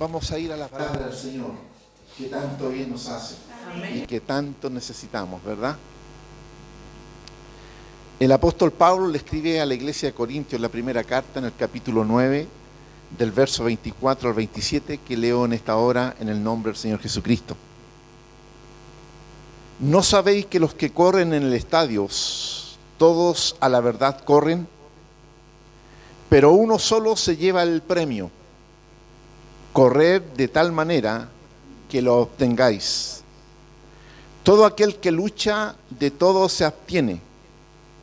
Vamos a ir a la palabra del Señor, que tanto bien nos hace. Amén. Y que tanto necesitamos, ¿verdad? El apóstol Pablo le escribe a la iglesia de Corintios la primera carta en el capítulo 9, del verso 24 al 27, que leo en esta hora en el nombre del Señor Jesucristo. ¿No sabéis que los que corren en el estadio, todos a la verdad corren, pero uno solo se lleva el premio? Corred de tal manera que lo obtengáis. Todo aquel que lucha, de todo se abstiene.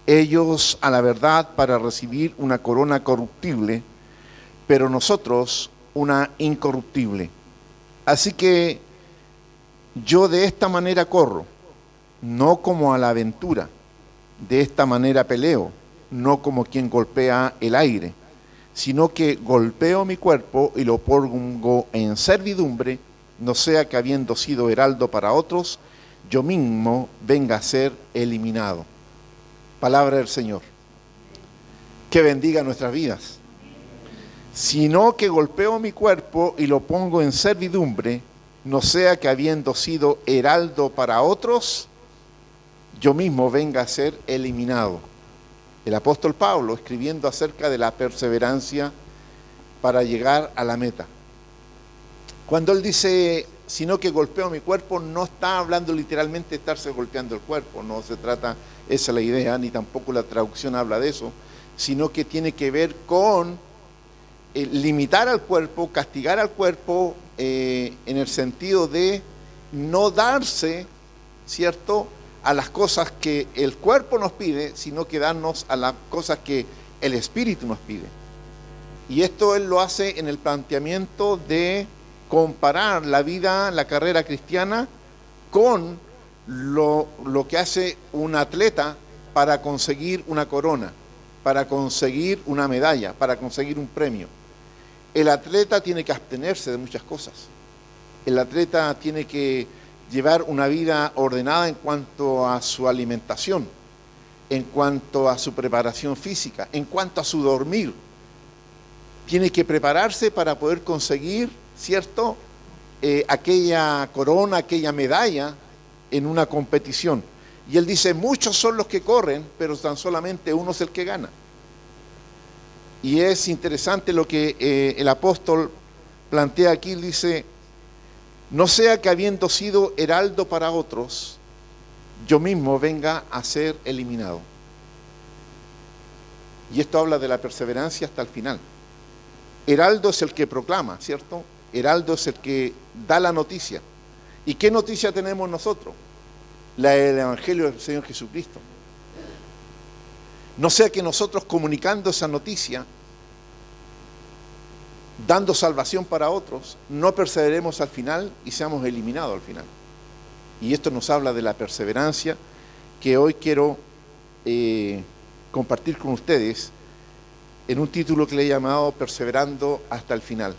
Ellos a la verdad para recibir una corona corruptible, pero nosotros una incorruptible. Así que yo de esta manera corro, no como a la aventura. De esta manera peleo, no como quien golpea el aire, sino que golpeo mi cuerpo y lo pongo en servidumbre, no sea que habiendo sido heraldo para otros, yo mismo venga a ser eliminado. Palabra del Señor. Que bendiga nuestras vidas. Sino que golpeo mi cuerpo y lo pongo en servidumbre, no sea que habiendo sido heraldo para otros, yo mismo venga a ser eliminado. El apóstol Pablo escribiendo acerca de la perseverancia para llegar a la meta. Cuando él dice, sino que golpeo mi cuerpo, no está hablando literalmente de estarse golpeando el cuerpo, no se trata, esa es la idea, ni tampoco la traducción habla de eso, sino que tiene que ver con limitar al cuerpo, castigar al cuerpo, en el sentido de no darse, ¿cierto?, a las cosas que el cuerpo nos pide, sino que darnos a las cosas que el Espíritu nos pide. Y esto él lo hace en el planteamiento de comparar la vida, la carrera cristiana, con lo que hace un atleta para conseguir una corona, para conseguir una medalla, para conseguir un premio. El atleta tiene que abstenerse de muchas cosas. El atleta tiene que llevar una vida ordenada en cuanto a su alimentación, en cuanto a su preparación física, en cuanto a su dormir. Tiene que prepararse para poder conseguir, ¿cierto?, aquella corona, aquella medalla en una competición. Y él dice, muchos son los que corren, pero tan solamente uno es el que gana. Y es interesante lo que el apóstol plantea aquí, dice, no sea que habiendo sido heraldo para otros, yo mismo venga a ser eliminado. Y esto habla de la perseverancia hasta el final. Heraldo es el que proclama, ¿cierto? Heraldo es el que da la noticia. ¿Y qué noticia tenemos nosotros? La del Evangelio del Señor Jesucristo. No sea que nosotros comunicando esa noticia, dando salvación para otros, no perseveremos al final y seamos eliminados al final. Y esto nos habla de la perseverancia que hoy quiero compartir con ustedes en un título que le he llamado Perseverando hasta el final.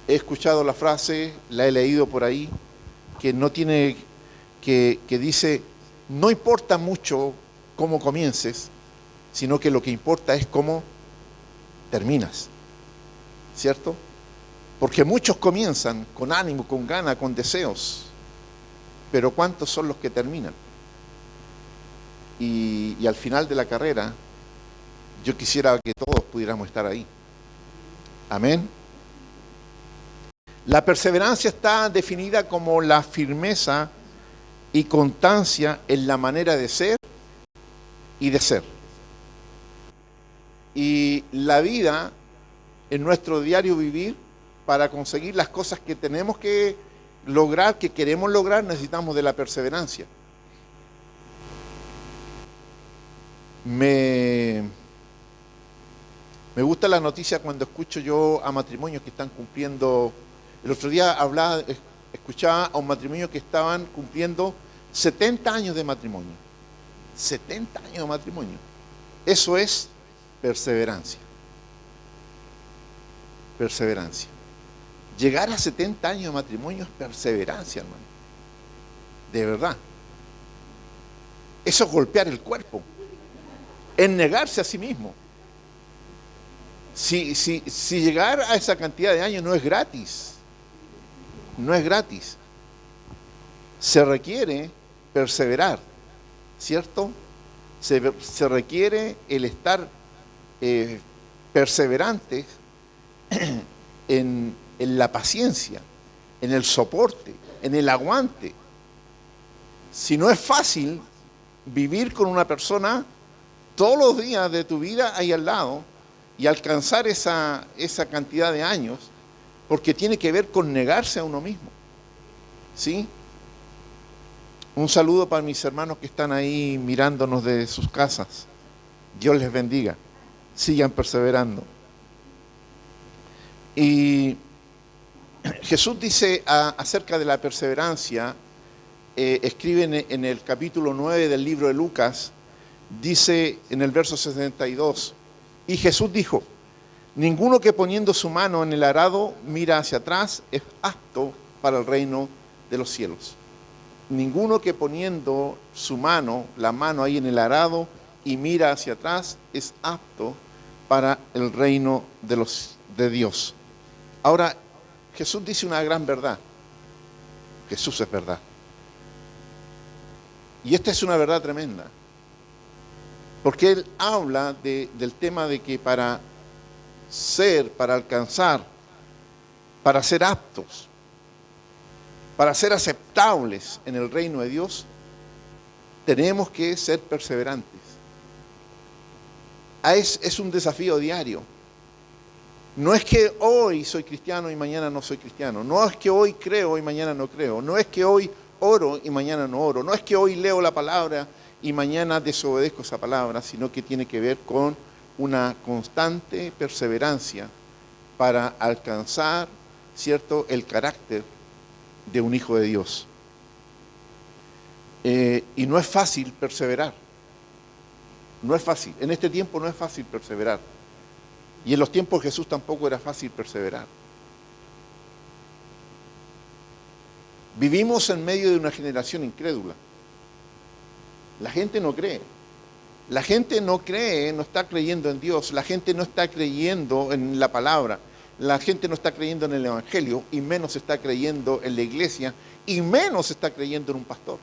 He escuchado la frase, la he leído por ahí, que dice, no importa mucho cómo comiences, sino que lo que importa es cómo terminas, ¿cierto? Porque muchos comienzan con ánimo, con ganas, con deseos, pero ¿cuántos son los que terminan? Y al final de la carrera, yo quisiera que todos pudiéramos estar ahí. Amén. La perseverancia está definida como la firmeza y constancia en la manera de ser y de ser. Y la vida, en nuestro diario vivir, para conseguir las cosas que tenemos que lograr, que queremos lograr, necesitamos de la perseverancia. Me gusta la noticia cuando escucho yo a matrimonios que están cumpliendo. El otro día escuchaba a un matrimonio que estaban cumpliendo 70 años de matrimonio. 70 años de matrimonio. Eso es perseverancia. Perseverancia. Llegar a 70 años de matrimonio es perseverancia, hermano. De verdad. Eso es golpear el cuerpo. Es negarse a sí mismo. Si llegar a esa cantidad de años no es gratis, no es gratis. Se requiere perseverar, ¿cierto? Se requiere el estar perseverante en la paciencia, en el soporte, en el aguante. Si no es fácil vivir con una persona todos los días de tu vida ahí al lado y alcanzar esa cantidad de años, porque tiene que ver con negarse a uno mismo, ¿sí? Un saludo para mis hermanos que están ahí mirándonos de sus casas. Dios les bendiga. Sigan perseverando. Y Jesús dice acerca de la perseverancia, escribe en el capítulo 9 del libro de Lucas, dice en el verso 62, y Jesús dijo, ninguno que poniendo su mano en el arado mira hacia atrás es apto para el reino de los cielos. Ninguno que poniendo su mano, la mano ahí en el arado y mira hacia atrás es apto para el reino de Dios. Ahora, Jesús dice una gran verdad. Jesús es verdad. Y esta es una verdad tremenda. Porque Él habla del tema de que para alcanzar, para ser aptos, para ser aceptables en el reino de Dios, tenemos que ser perseverantes. Es un desafío diario. No es que hoy soy cristiano y mañana no soy cristiano. No es que hoy creo y mañana no creo. No es que hoy oro y mañana no oro. No es que hoy leo la palabra y mañana desobedezco esa palabra, sino que tiene que ver con una constante perseverancia para alcanzar, ¿cierto?, el carácter de un hijo de Dios. Y no es fácil perseverar. No es fácil. En este tiempo no es fácil perseverar. Y en los tiempos de Jesús tampoco era fácil perseverar. Vivimos en medio de una generación incrédula. La gente no cree. La gente no cree, no está creyendo en Dios. La gente no está creyendo en la palabra. La gente no está creyendo en el Evangelio, y menos está creyendo en la iglesia, y menos está creyendo en un pastor.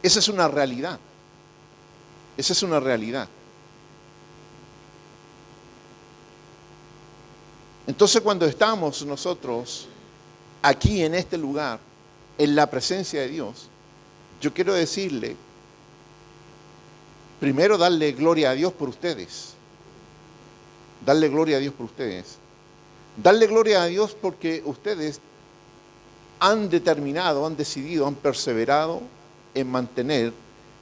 Esa es una realidad. Esa es una realidad. Entonces, cuando estamos nosotros aquí en este lugar, en la presencia de Dios, yo quiero decirle, primero darle gloria a Dios por ustedes. Darle gloria a Dios por ustedes. Darle gloria a Dios porque ustedes han determinado, han decidido, han perseverado en mantener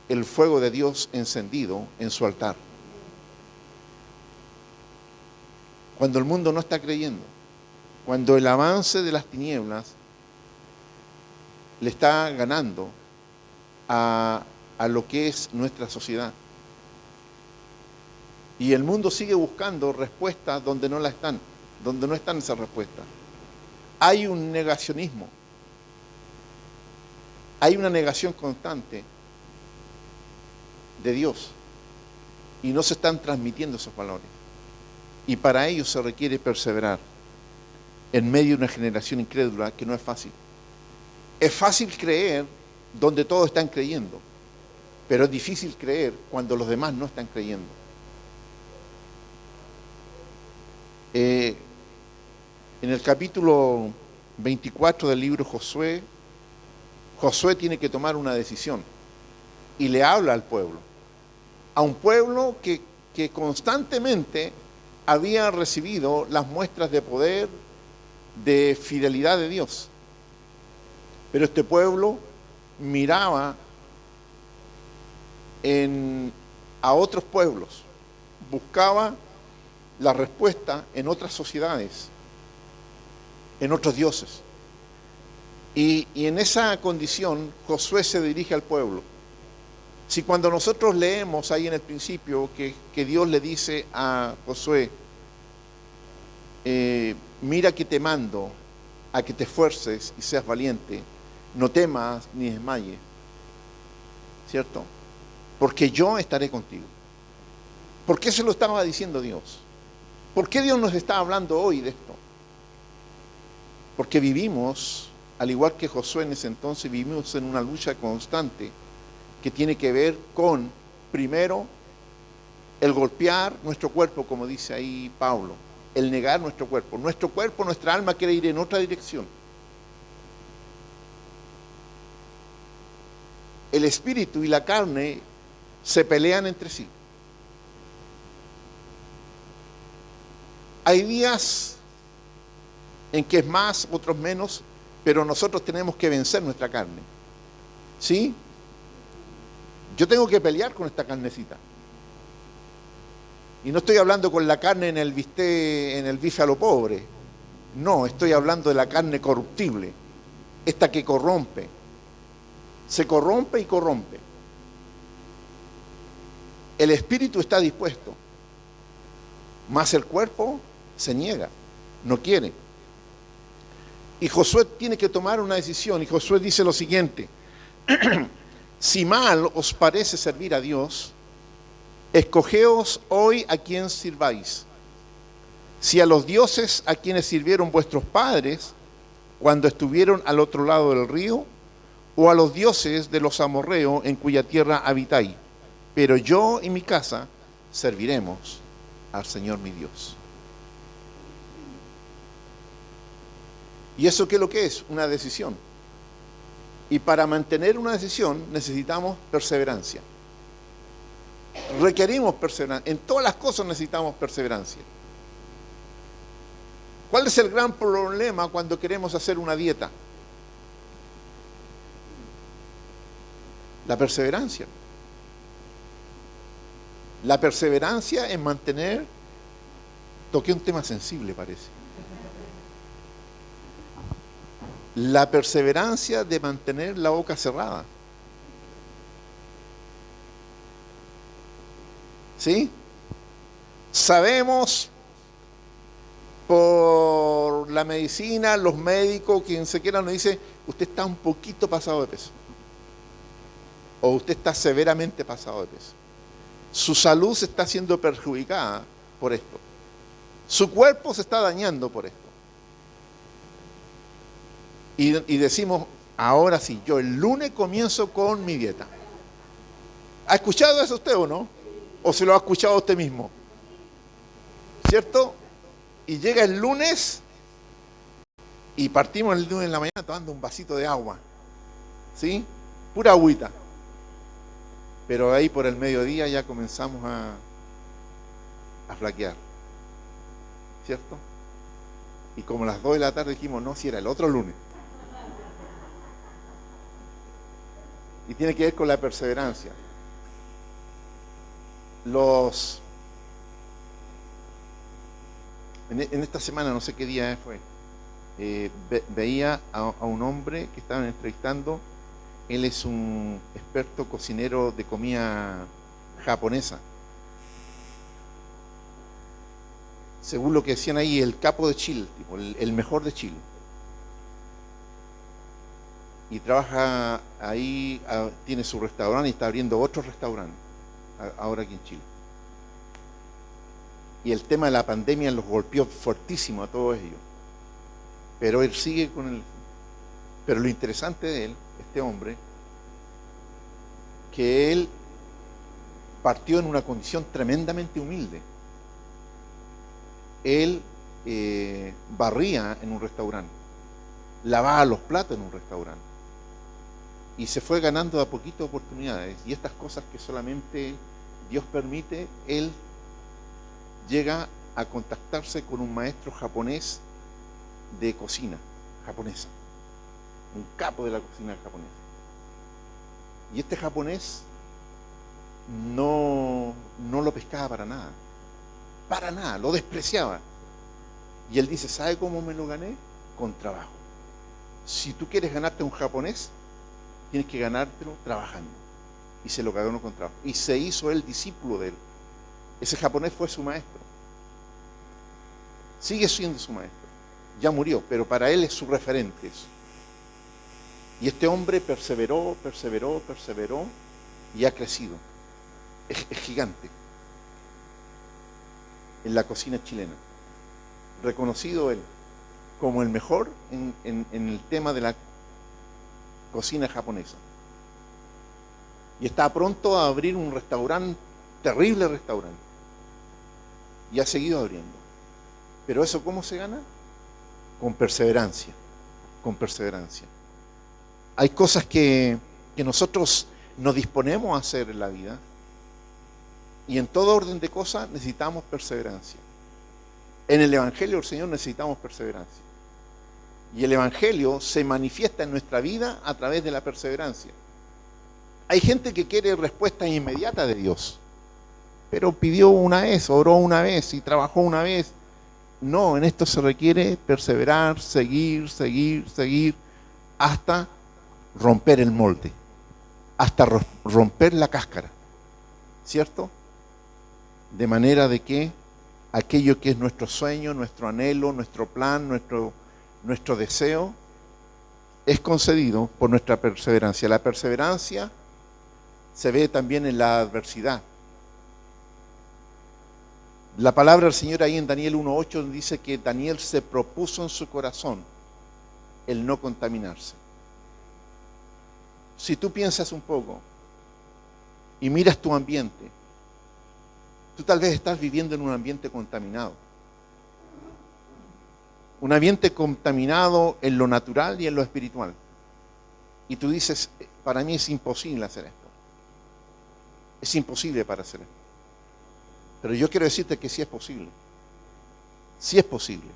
el fuego de Dios encendido en su altar. Cuando el mundo no está creyendo, cuando el avance de las tinieblas le está ganando a lo que es nuestra sociedad. Y el mundo sigue buscando respuestas donde no están esas respuestas. Hay un negacionismo, hay una negación constante de Dios y no se están transmitiendo esos valores. Y para ello se requiere perseverar en medio de una generación incrédula que no es fácil. Es fácil creer donde todos están creyendo, pero es difícil creer cuando los demás no están creyendo. En el capítulo 24 del libro Josué, Josué tiene que tomar una decisión y le habla al pueblo, a un pueblo que constantemente había recibido las muestras de poder, de fidelidad de Dios. Pero este pueblo miraba a otros pueblos, buscaba la respuesta en otras sociedades, en otros dioses. Y en esa condición Josué se dirige al pueblo. Si cuando nosotros leemos ahí en el principio que Dios le dice a Josué, mira que te mando a que te esfuerces y seas valiente, no temas ni desmayes, ¿cierto? Porque yo estaré contigo. ¿Por qué se lo estaba diciendo Dios? ¿Por qué Dios nos está hablando hoy de esto? Porque vivimos, al igual que Josué en ese entonces, vivimos en una lucha constante que tiene que ver con, primero, el golpear nuestro cuerpo, como dice ahí Pablo, el negar nuestro cuerpo. Nuestro cuerpo, nuestra alma quiere ir en otra dirección. El espíritu y la carne se pelean entre sí. Hay días en que es más, otros menos, pero nosotros tenemos que vencer nuestra carne. ¿Sí? Yo tengo que pelear con esta carnecita. Y no estoy hablando con la carne en el bife a lo pobre. No, estoy hablando de la carne corruptible. Esta que corrompe. Se corrompe y corrompe. El espíritu está dispuesto, mas el cuerpo se niega, no quiere. Y Josué tiene que tomar una decisión. Y Josué dice lo siguiente: si mal os parece servir a Dios, escogeos hoy a quién sirváis. Si a los dioses a quienes sirvieron vuestros padres cuando estuvieron al otro lado del río, o a los dioses de los amorreos en cuya tierra habitáis. Pero yo y mi casa serviremos al Señor mi Dios. ¿Y eso qué es lo que es? Una decisión. Y para mantener una decisión necesitamos perseverancia. Requerimos perseverancia. En todas las cosas necesitamos perseverancia. ¿Cuál es el gran problema cuando queremos hacer una dieta? La perseverancia. La perseverancia en mantener... Toqué un tema sensible, parece. La perseverancia de mantener la boca cerrada. ¿Sí? Sabemos por la medicina, los médicos, quien se quiera nos dice, usted está un poquito pasado de peso. O usted está severamente pasado de peso. Su salud se está siendo perjudicada por esto. Su cuerpo se está dañando por esto. Y decimos, ahora sí, yo el lunes comienzo con mi dieta. ¿Ha escuchado eso usted o no? ¿O se lo ha escuchado usted mismo? ¿Cierto? Y llega el lunes y partimos el lunes en la mañana tomando un vasito de agua. ¿Sí? Pura agüita. Pero ahí por el mediodía ya comenzamos a flaquear. ¿Cierto? Y como a las 2 de la tarde dijimos, no, si era el otro lunes. Y tiene que ver con la perseverancia. En esta semana, no sé qué día fue, veía a un hombre que estaban entrevistando. Él es un experto cocinero de comida japonesa. Según lo que decían ahí, el capo de Chile, tipo, el mejor de Chile. Y trabaja ahí, tiene su restaurante y está abriendo otro restaurante ahora aquí en Chile. Y el tema de la pandemia los golpeó fortísimo a todos ellos. Pero él sigue con el... Pero lo interesante de él, este hombre, que él partió en una condición tremendamente humilde. Él barría en un restaurante, lavaba los platos en un restaurante y se fue ganando de a poquito oportunidades. Y estas cosas que solamente Dios permite, él llega a contactarse con un maestro japonés de cocina japonesa, un capo de la cocina japonesa. Y este japonés no lo pescaba para nada, lo despreciaba. Y él dice, ¿sabe cómo me lo gané? Con trabajo. Si tú quieres ganarte a un japonés, tienes que ganártelo trabajando. Y se lo ganó con trabajo. Y se hizo él discípulo de él. Ese japonés fue su maestro. Sigue siendo su maestro. Ya murió, pero para él es su referente eso. Y este hombre perseveró y ha crecido. Es gigante en la cocina chilena. reconocido él como el mejor en el tema de la cocina japonesa. Y está pronto a abrir un restaurante, terrible restaurante. Y ha seguido abriendo. Pero eso, ¿cómo se gana? Con perseverancia, con perseverancia. Hay cosas que nosotros nos disponemos a hacer en la vida, y en todo orden de cosas necesitamos perseverancia. En el Evangelio del Señor necesitamos perseverancia. Y el Evangelio se manifiesta en nuestra vida a través de la perseverancia. Hay gente que quiere respuesta inmediata de Dios, pero pidió una vez, oró una vez y trabajó una vez. No, en esto se requiere perseverar, seguir, hasta romper el molde, hasta romper la cáscara, ¿cierto? De manera de que aquello que es nuestro sueño, nuestro anhelo, nuestro plan, nuestro deseo, es concedido por nuestra perseverancia. La perseverancia se ve también en la adversidad. La palabra del Señor ahí en Daniel 1:8 dice que Daniel se propuso en su corazón el no contaminarse. Si tú piensas un poco y miras tu ambiente, tú tal vez estás viviendo en un ambiente contaminado. Un ambiente contaminado en lo natural y en lo espiritual. Y tú dices, para mí es imposible hacer esto. Es imposible para hacer esto. Pero yo quiero decirte que sí es posible. Sí es posible.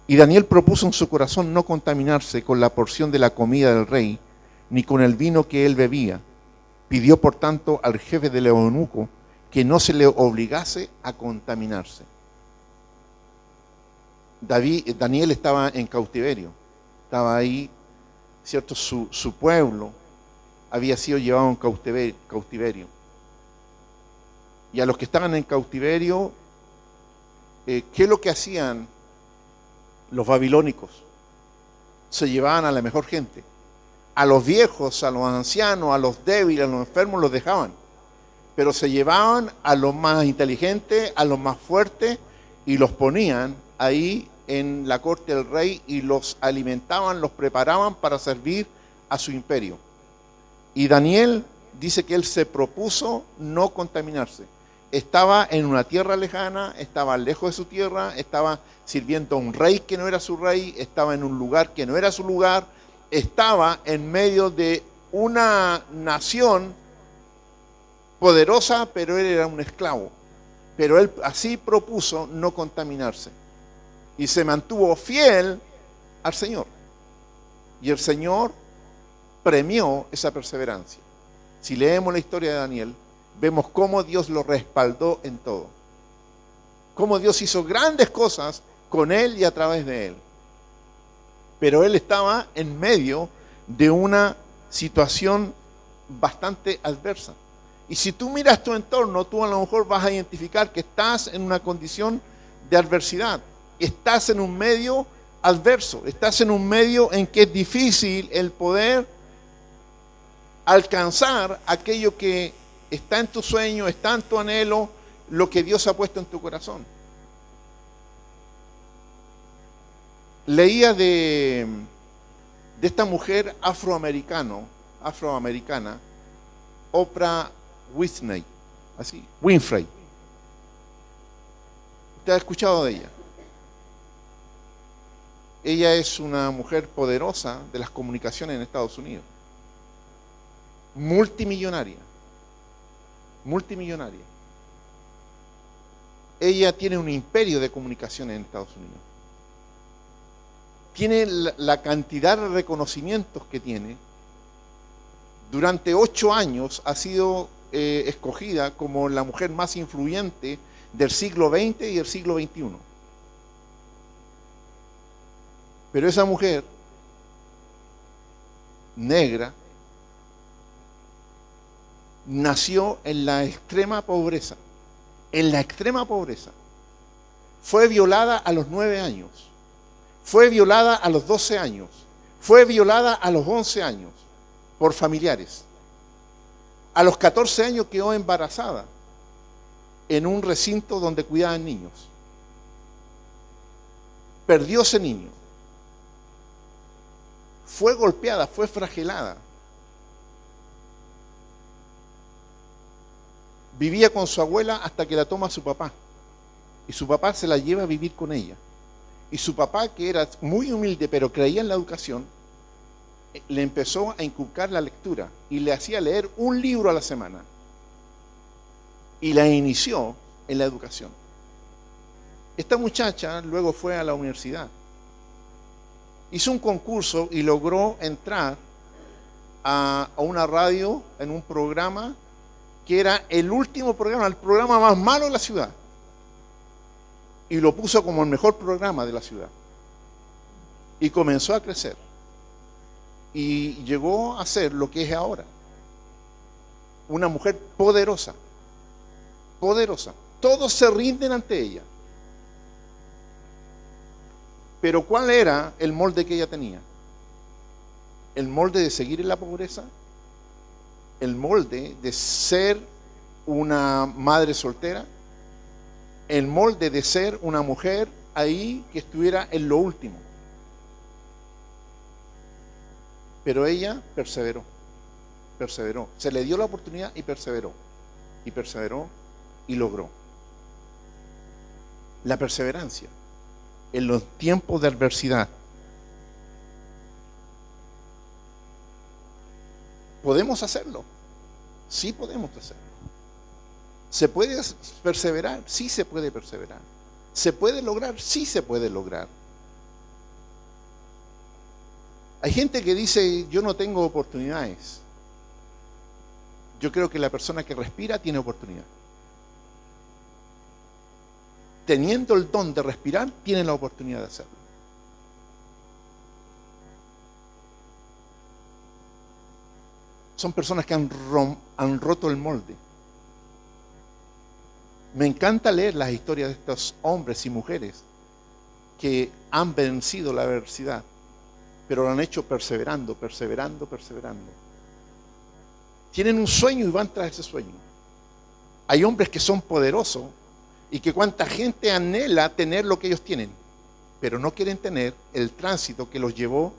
Y Daniel propuso en su corazón no contaminarse con la porción de la comida del rey, ni con el vino que él bebía. Pidió, por tanto, al jefe del eunuco que no se le obligase a contaminarse. Daniel estaba en cautiverio. Estaba ahí, ¿cierto? Su pueblo había sido llevado en cautiverio. Y a los que estaban en cautiverio, ¿qué es lo que hacían los babilónicos? Se llevaban a la mejor gente. A los viejos, a los ancianos, a los débiles, a los enfermos los dejaban. Pero se llevaban a los más inteligentes, a los más fuertes, y los ponían ahí en la corte del rey y los alimentaban, los preparaban para servir a su imperio. Y Daniel dice que él se propuso no contaminarse. Estaba en una tierra lejana, estaba lejos de su tierra, estaba sirviendo a un rey que no era su rey, estaba en un lugar que no era su lugar, estaba en medio de una nación poderosa, pero él era un esclavo. Pero él así propuso no contaminarse. Y se mantuvo fiel al Señor. Y el Señor premió esa perseverancia. Si leemos la historia de Daniel, vemos cómo Dios lo respaldó en todo. Cómo Dios hizo grandes cosas con él y a través de él. Pero él estaba en medio de una situación bastante adversa. Y si tú miras tu entorno, tú a lo mejor vas a identificar que estás en una condición de adversidad. Estás en un medio adverso. Estás en un medio en que es difícil el poder alcanzar aquello que está en tu sueño, está en tu anhelo, lo que Dios ha puesto en tu corazón. Leía de esta mujer afroamericana, Oprah Winfrey. ¿Usted ha escuchado de ella? Ella es una mujer poderosa de las comunicaciones en Estados Unidos. Multimillonaria. Ella tiene un imperio de comunicaciones en Estados Unidos. Tiene la cantidad de reconocimientos que tiene. Durante 8 años ha sido escogida como la mujer más influyente del siglo XX y del siglo XXI. Pero esa mujer negra nació en la extrema pobreza. En la extrema pobreza. Fue violada a los 9 años. Fue violada a los 12 años. Fue violada a los 11 años por familiares. A los 14 años quedó embarazada en un recinto donde cuidaban niños. perdió ese niño. Fue golpeada, fue flagelada. Vivía con su abuela hasta que la toma su papá. Y su papá se la lleva a vivir con ella. Y su papá, que era muy humilde, pero creía en la educación, le empezó a inculcar la lectura y le hacía leer un libro a la semana. Y la inició en la educación. Esta muchacha luego fue a la universidad. Hizo un concurso y logró entrar a una radio en un programa que era el último programa, el programa más malo de la ciudad. Y lo puso como el mejor programa de la ciudad. Y comenzó a crecer. Y llegó a ser lo que es ahora. Una mujer poderosa. Poderosa. Todos se rinden ante ella. Pero ¿cuál era el molde que ella tenía? ¿El molde de seguir en la pobreza? ¿El molde de ser una madre soltera? ¿El molde de ser una mujer ahí que estuviera en lo último? Pero ella perseveró, perseveró. Se le dio la oportunidad y perseveró. Y perseveró y logró. La perseverancia en los tiempos de adversidad. ¿Podemos hacerlo? Sí podemos hacerlo. ¿Se puede perseverar? Sí se puede perseverar. ¿Se puede lograr? Sí se puede lograr. Hay gente que dice, yo no tengo oportunidades. Yo creo que la persona que respira tiene oportunidad. Teniendo el don de respirar, tiene la oportunidad de hacerlo. Son personas que han roto el molde. Me encanta leer las historias de estos hombres y mujeres que han vencido la adversidad, pero lo han hecho perseverando, perseverando, perseverando. Tienen un sueño y van tras ese sueño. Hay hombres que son poderosos y que cuánta gente anhela tener lo que ellos tienen, pero no quieren tener el tránsito que los llevó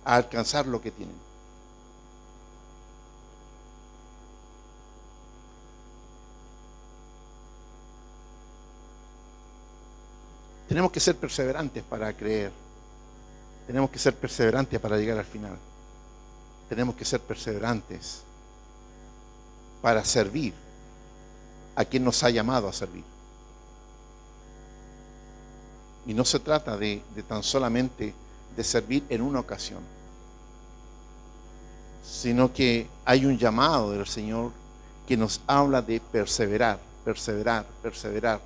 a alcanzar lo que tienen. Tenemos que ser perseverantes para creer. Tenemos que ser perseverantes para llegar al final. Tenemos que ser perseverantes para servir a quien nos ha llamado a servir. Y no se trata de tan solamente de servir en una ocasión, sino que hay un llamado del Señor que nos habla de perseverar, perseverar, perseverar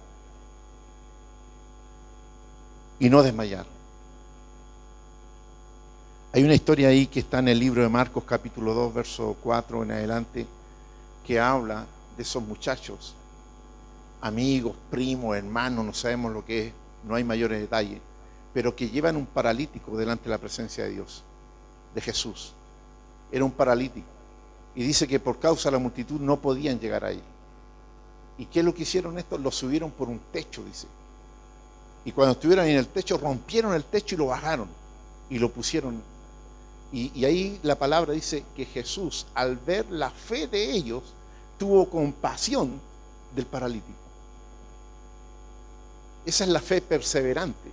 y no desmayar. Hay una historia ahí que está en el libro de Marcos capítulo 2, verso 4 en adelante, que habla de esos muchachos, amigos, primos, hermanos, no sabemos lo que es, no hay mayores detalles, pero que llevan un paralítico delante de la presencia de Dios, de Jesús. Era un paralítico. Y dice que por causa de la multitud no podían llegar ahí. ¿Y qué es lo que hicieron estos? Lo subieron por un techo, dice. Y cuando estuvieron en el techo, rompieron el techo y lo bajaron. Y lo pusieron. Y ahí la palabra dice que Jesús, al ver la fe de ellos, tuvo compasión del paralítico. Esa es la fe perseverante.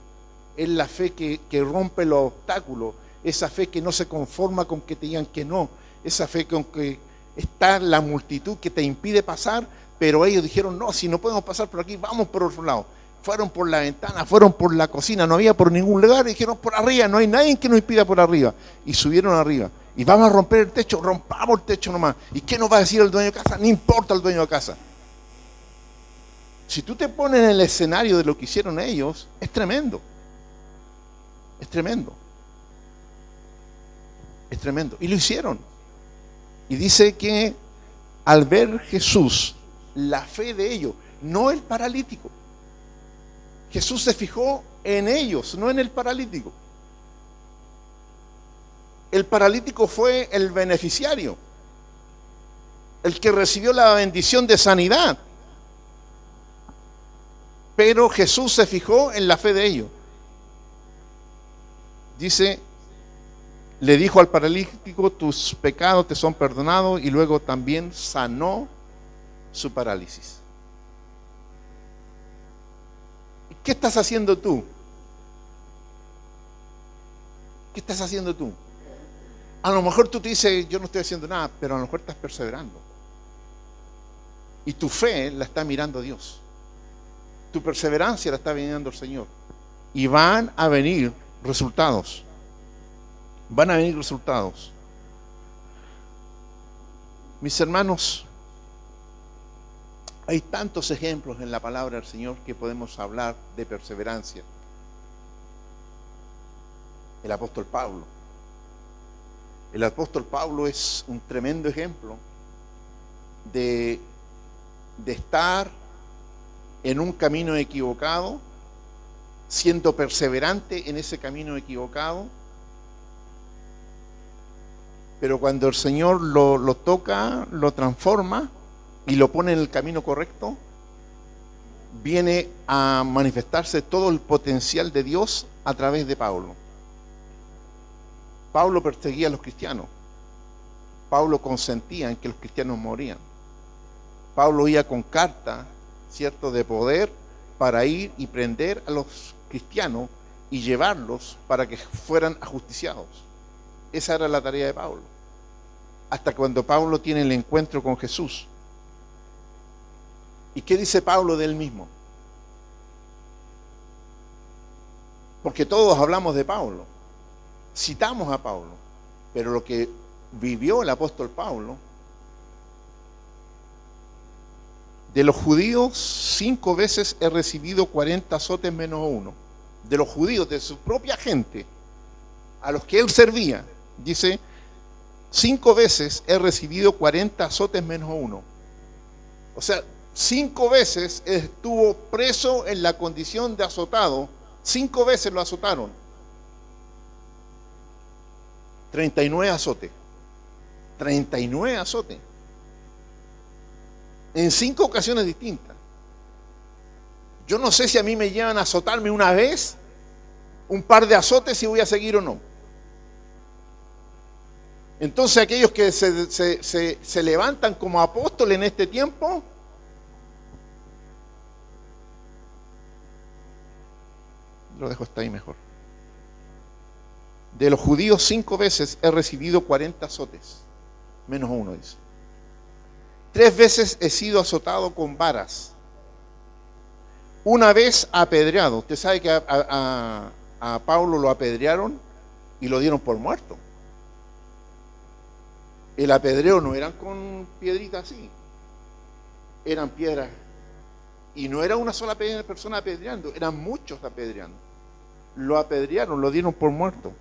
Es la fe que rompe los obstáculos. Esa fe que no se conforma con que te digan que no. Esa fe con que está la multitud que te impide pasar, pero ellos dijeron, no, si no podemos pasar por aquí, vamos por otro lado. Fueron por la ventana, fueron por la cocina, no había por ningún lugar, y dijeron por arriba, no hay nadie que nos impida por arriba. Y subieron arriba. Y vamos a romper el techo, rompamos el techo nomás. ¿Y qué nos va a decir el dueño de casa? No importa el dueño de casa. Si tú te pones en el escenario de lo que hicieron ellos, es tremendo. Es tremendo. Es tremendo. Y lo hicieron. Y dice que al ver Jesús, la fe de ellos, no el paralítico. Jesús se fijó en ellos, no en el paralítico. El paralítico fue el beneficiario, el que recibió la bendición de sanidad. Pero Jesús se fijó en la fe de ellos. Dice, le dijo al paralítico, tus pecados te son perdonados, y luego también sanó su parálisis. ¿Qué estás haciendo tú? ¿Qué estás haciendo tú? A lo mejor tú te dices, yo no estoy haciendo nada, pero a lo mejor estás perseverando. Y tu fe la está mirando Dios. Tu perseverancia la está mirando el Señor. Y van a venir resultados. Van a venir resultados. Mis hermanos, hay tantos ejemplos en la palabra del Señor que podemos hablar de perseverancia. El apóstol Pablo. El apóstol Pablo es un tremendo ejemplo de estar en un camino equivocado, siendo perseverante en ese camino equivocado, pero cuando el Señor lo toca, lo transforma y lo pone en el camino correcto, viene a manifestarse todo el potencial de Dios a través de Pablo. Pablo perseguía a los cristianos. Pablo consentía en que los cristianos morían. Pablo iba con carta, ¿cierto?, de poder para ir y prender a los cristianos y llevarlos para que fueran ajusticiados. Esa era la tarea de Pablo. Hasta cuando Pablo tiene el encuentro con Jesús. ¿Y qué dice Pablo de él mismo? Porque todos hablamos de Pablo, citamos a Pablo, pero lo que vivió el apóstol Pablo, de los judíos 5 veces he recibido 40 azotes menos uno. De los judíos, de su propia gente, a los que él servía, dice, 5 veces he recibido 40 azotes menos uno. O sea, 5 veces estuvo preso en la condición de azotado. 5 veces lo azotaron. 39 azotes. 39 azotes. En 5 ocasiones distintas. Yo no sé si a mí me llevan a azotarme una vez, un par de azotes, si voy a seguir o no. Entonces aquellos que se levantan como apóstoles en este tiempo, lo dejo hasta ahí mejor. De los judíos 5 veces he recibido 40 azotes, menos uno, dice. 3 veces he sido azotado con varas. Una vez apedreado. Usted sabe que a Pablo lo apedrearon y lo dieron por muerto. El apedreo no eran con piedritas así, eran piedras. Y no era una sola persona apedreando, eran muchos apedreando. Lo apedrearon, lo dieron por muerto.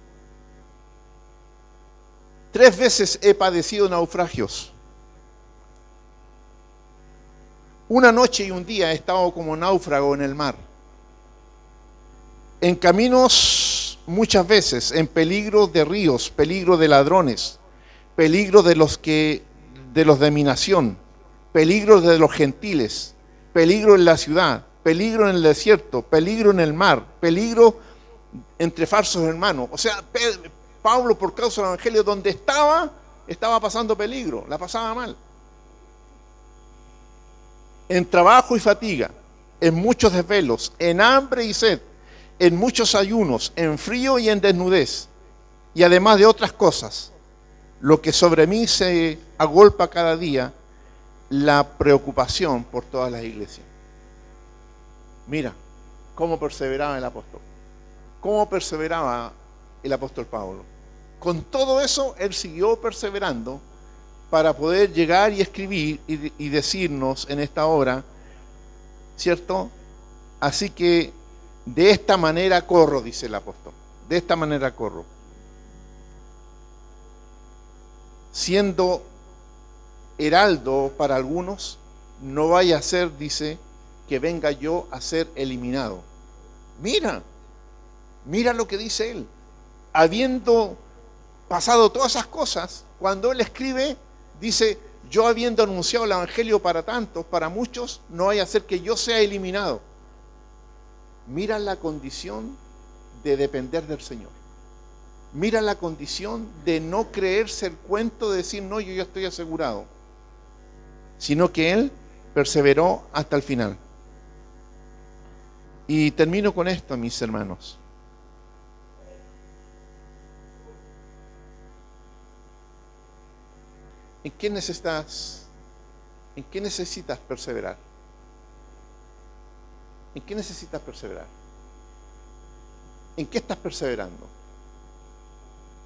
3 veces he padecido naufragios. Una noche y un día he estado como náufrago en el mar. En caminos muchas veces, en peligro de ríos, peligro de ladrones, peligro de los de mi nación, peligro de los gentiles, peligro en la ciudad, peligro en el desierto, peligro en el mar, peligro entre falsos hermanos. O sea, Pablo, por causa del evangelio, donde estaba pasando peligro, la pasaba mal. En trabajo y fatiga, en muchos desvelos, en hambre y sed, en muchos ayunos, en frío y en desnudez, y además de otras cosas, lo que sobre mí se agolpa cada día, la preocupación por todas las iglesias. Mira cómo perseveraba el apóstol, cómo perseveraba el apóstol Pablo. Con todo eso, él siguió perseverando para poder llegar y escribir y decirnos en esta obra, ¿cierto? Así que de esta manera corro, dice el apóstol, de esta manera corro. Siendo heraldo para algunos, no vaya a ser, dice, que venga yo a ser eliminado. Mira lo que dice él. Habiendo pasado todas esas cosas, cuando él escribe, dice, yo habiendo anunciado el evangelio para tantos, para muchos, no vaya a ser que yo sea eliminado. Mira la condición de depender del Señor. Mira la condición de no creerse el cuento de decir, no, yo ya estoy asegurado, sino que él perseveró hasta el final. Y termino con esto, mis hermanos. ¿En qué necesitas perseverar? ¿En qué necesitas perseverar? ¿En qué estás perseverando?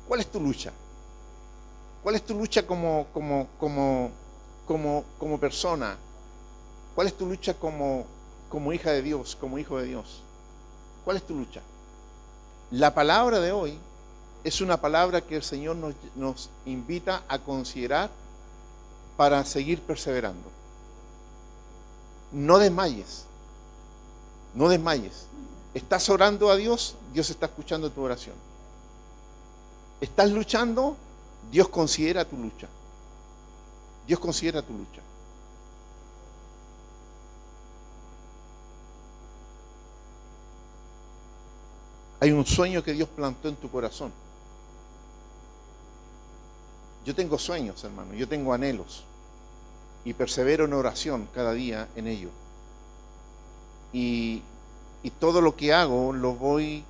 ¿Cuál es tu lucha? ¿Cuál es tu lucha como persona? ¿Cuál es tu lucha como hija de Dios, como hijo de Dios? ¿Cuál es tu lucha? La palabra de hoy es una palabra que el Señor nos invita a considerar para seguir perseverando. No desmayes. No desmayes. ¿Estás orando a Dios? Dios está escuchando tu oración. ¿Estás luchando? Dios considera tu lucha. Dios considera tu lucha. Hay un sueño que Dios plantó en tu corazón. Yo tengo sueños, hermano, yo tengo anhelos y persevero en oración cada día en ello. Y todo lo que hago lo voy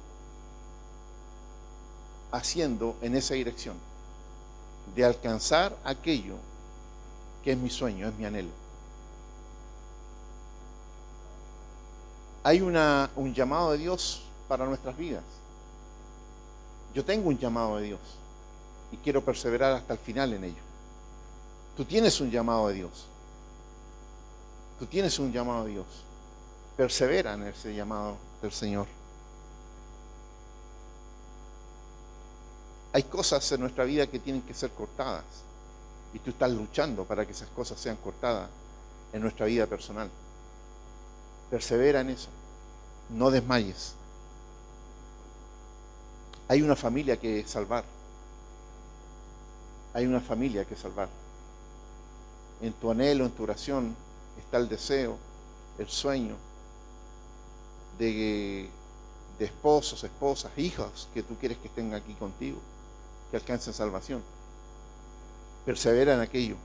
haciendo en esa dirección, de alcanzar aquello que es mi sueño, es mi anhelo. Hay un llamado de Dios para nuestras vidas. Yo tengo un llamado de Dios y quiero perseverar hasta el final en ello. Tú tienes un llamado de Dios. Tú tienes un llamado de Dios. Persevera en ese llamado del Señor. Hay cosas en nuestra vida que tienen que ser cortadas y tú estás luchando para que esas cosas sean cortadas en nuestra vida personal. Persevera en eso. No desmayes. Hay una familia que salvar. Hay una familia que salvar. En tu anhelo, en tu oración, está el deseo, el sueño de esposos, esposas, hijos que tú quieres que estén aquí contigo, que alcancen salvación. Persevera en aquello.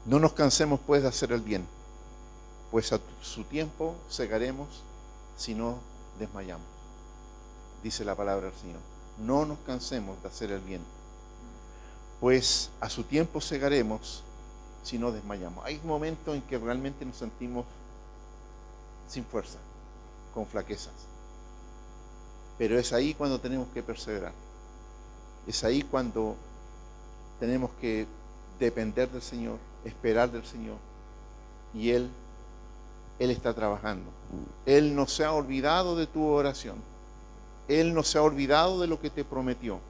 No nos cansemos pues de hacer el bien, pues a su tiempo segaremos si no desmayamos. Dice la palabra del Señor. No nos cansemos de hacer el bien, pues a su tiempo segaremos si no desmayamos. Hay momentos en que realmente nos sentimos sin fuerza, con flaquezas. Pero es ahí cuando tenemos que perseverar. Es ahí cuando tenemos que depender del Señor, esperar del Señor. Y Él está trabajando. Él no se ha olvidado de tu oración. Él no se ha olvidado de lo que te prometió.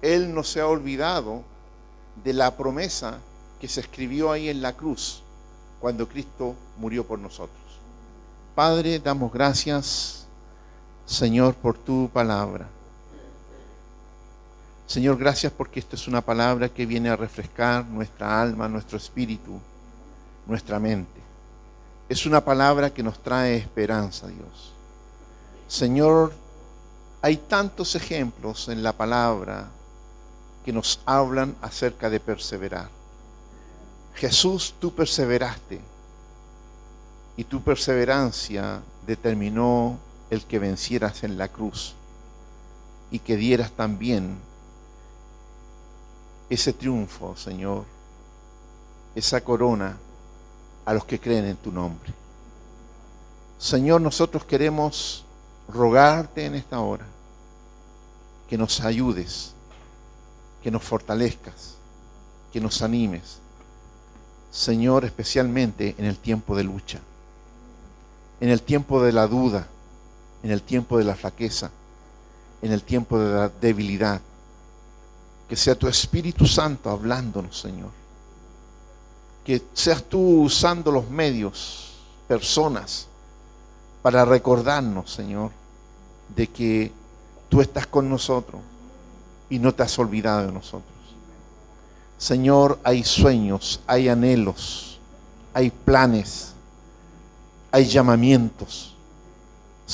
Él no se ha olvidado de la promesa que se escribió ahí en la cruz cuando Cristo murió por nosotros. Padre, damos gracias, Señor, por tu palabra. Señor, gracias porque esta es una palabra que viene a refrescar nuestra alma, nuestro espíritu, nuestra mente. Es una palabra que nos trae esperanza, Dios. Señor, hay tantos ejemplos en la palabra que nos hablan acerca de perseverar. Jesús, tú perseveraste y tu perseverancia determinó el que vencieras en la cruz y que dieras también ese triunfo, Señor, esa corona a los que creen en tu nombre. Señor, nosotros queremos rogarte en esta hora que nos ayudes, que nos fortalezcas, que nos animes, Señor, especialmente en el tiempo de lucha, en el tiempo de la duda, en el tiempo de la flaqueza, en el tiempo de la debilidad. Que sea tu Espíritu Santo hablándonos, Señor. Que seas tú usando los medios, personas, para recordarnos, Señor, de que tú estás con nosotros y no te has olvidado de nosotros. Señor, hay sueños, hay anhelos, hay planes, hay llamamientos.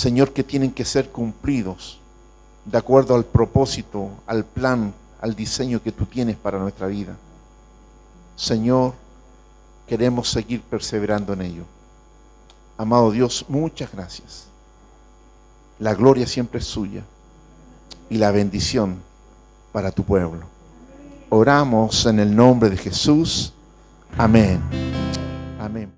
Señor, que tienen que ser cumplidos de acuerdo al propósito, al plan, al diseño que tú tienes para nuestra vida. Señor, queremos seguir perseverando en ello. Amado Dios, muchas gracias. La gloria siempre es suya y la bendición para tu pueblo. Oramos en el nombre de Jesús. Amén. Amén.